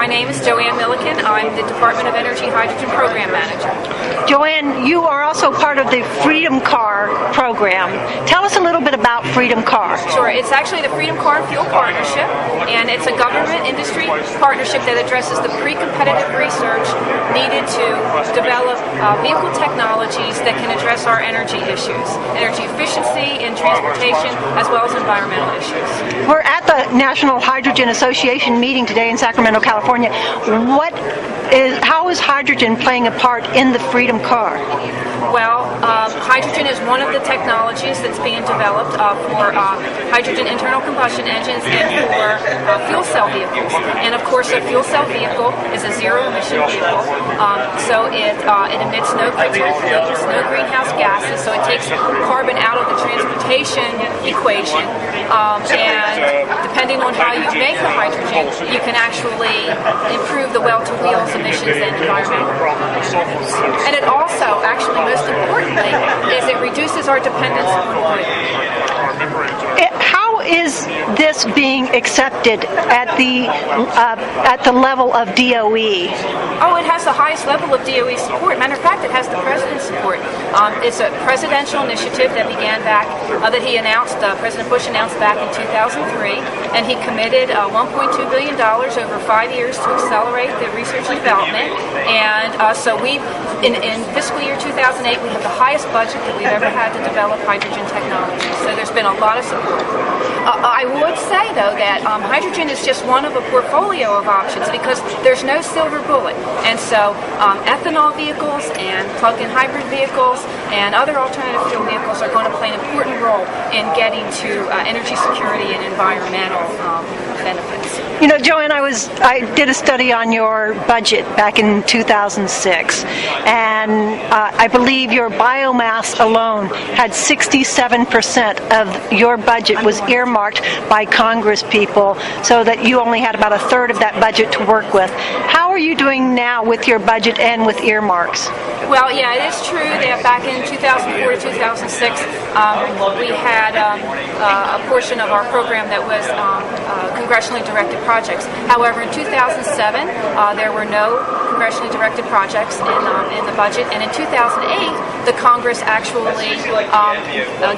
My name is JoAnn Milliken. I'm the Department of Energy Hydrogen Program Manager. JoAnn, you are also part of the Freedom Car program. Tell us a little bit about Freedom Car. Sure. It's actually the Freedom Car and Fuel Partnership, and it's a government-industry partnership that addresses the pre-competitive research needed to develop vehicle technologies that can address our energy issues, energy efficiency in transportation, as well as environmental issues. We're at the National Hydrogen Association meeting today in Sacramento, California. How is hydrogen playing a part in the Freedom Car? Well, hydrogen is one of the technologies that's being developed for hydrogen internal combustion engines and for fuel cell vehicles. And of course, a fuel cell vehicle is a zero-emission vehicle, so it emits no pollutants, no greenhouse gases, so it takes carbon out of the transportation equation. And depending on how you make the hydrogen, you can actually improve the well-to-wheels emissions and environmental performance. And it also, actually, most importantly, is it reduces our dependence on oil. How is this being accepted at the level of DOE? Oh, it has the highest level of DOE support. Matter of fact, it has the President's support. It's a presidential initiative that began back, President Bush announced back in 2003, and he committed $1.2 billion over 5 years to accelerate the research and development. And so in fiscal year 2008, we have the highest budget that we've ever had to develop hydrogen technology. So there's been a lot of support. I would say, though, that hydrogen is just one of a portfolio of options because there's no silver bullet. And so ethanol vehicles and plug-in hybrid vehicles and other alternative fuel vehicles are going to play an important role in getting to energy security and environmental benefits. You know, JoAnn, I did a study on your budget back in 2006, and I believe your biomass alone had 67% of your budget was earmarked by Congress people, so that you only had about a third of that budget to work with. How are you doing now with your budget and with earmarks? Well, yeah, it is true that back in 2004 to 2006, we had a portion of our program that was congressionally directed projects. However, in 2007, there were no congressionally directed projects in the budget, and in 2008, the Congress actually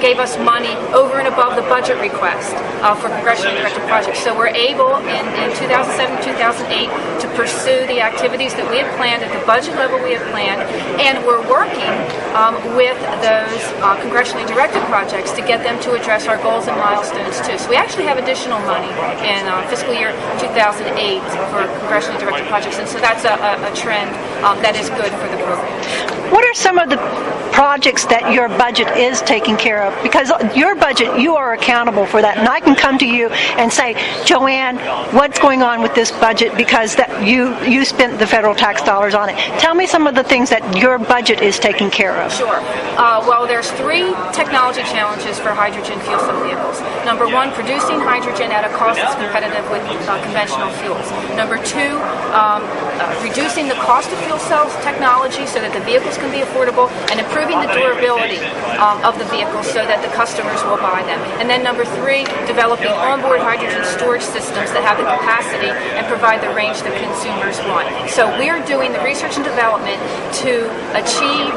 gave us money over and above the budget request for congressionally directed projects. So we're able, in 2007-2008, to pursue the activities that we had planned at the budget level we had planned, and we're working with those congressionally directed projects to get them to address our goals and milestones too. So we actually have additional money in fiscal year 2008 for congressionally directed projects, and so that's a trend that is good for the program. What are some of the projects that your budget is taking care of? Because your budget, you are accountable for that, and I can come to you and say, JoAnn, what's going on with this budget because that you spent the federal tax dollars on it. Tell me some of the things that your budget is taking care of. Sure. Well, there's 3 technology challenges for hydrogen fuel cell vehicles. Number 1, producing hydrogen at a cost that's competitive with conventional fuels. Number 2, reducing the cost of fuel cells technology so that the vehicles can be affordable, and improving the durability of the vehicles so that the customers will buy them. And then number 3, developing onboard hydrogen storage systems that have the capacity and provide the range that consumers want. So we're doing the research and development to achieve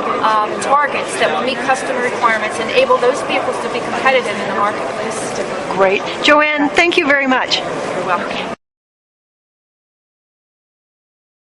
targets that will meet customer requirements and enable those vehicles to be competitive in the marketplace. Great. JoAnn, thank you very much. You're welcome.